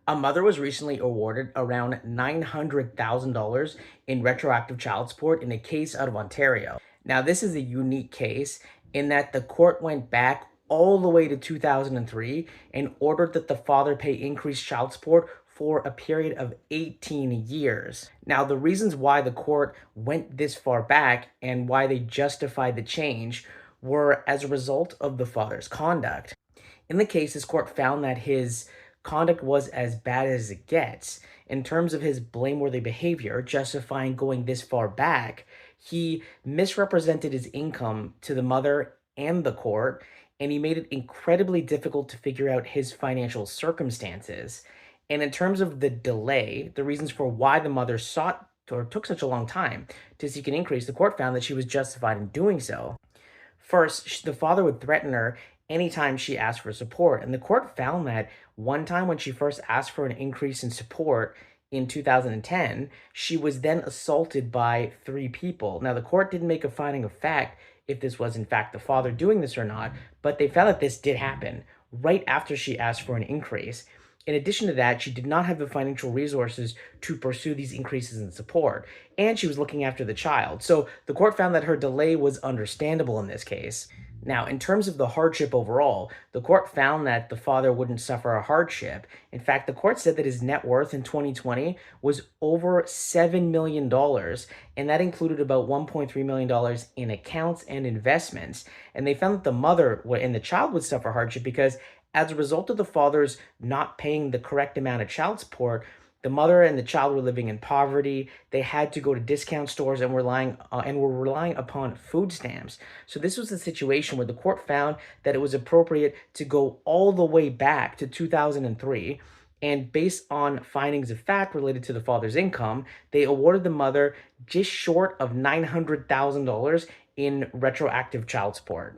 A mother was recently awarded around $900,000 in retroactive child support in a case out of Ontario. Now, this is a unique case in that the court went back all the way to 2003 and ordered that the father pay increased child support for a period of 18 years. Now, the reasons why the court went this far back and why they justified the change were as a result of the father's conduct. In the case, this court found that his conduct was as bad as it gets. In terms of his blameworthy behavior, justifying going this far back, he misrepresented his income to the mother and the court, and he made it incredibly difficult to figure out his financial circumstances. And in terms of the delay, the reasons for why the mother sought or took such a long time to seek an increase, the court found that she was justified in doing so. First, the father would threaten her anytime she asked for support. And the court found that one time when she first asked for an increase in support in 2010, she was then assaulted by three people. Now, the court didn't make a finding of fact if this was in fact the father doing this or not, but they found that this did happen right after she asked for an increase. In addition to that, she did not have the financial resources to pursue these increases in support, and she was looking after the child. So the court found that her delay was understandable in this case. Now, in terms of the hardship overall, the court found that the father wouldn't suffer a hardship. In fact, the court said that his net worth in 2020 was over $7 million, dollars, and that included about $1.3 million dollars in accounts and investments. And they found that the mother and the child would suffer hardship because as a result of the father's not paying the correct amount of child support, the mother and the child were living in poverty. They had to go to discount stores and were relying upon food stamps. So this was a situation where the court found that it was appropriate to go all the way back to 2003. And based on findings of fact related to the father's income, they awarded the mother just short of $900,000 in retroactive child support.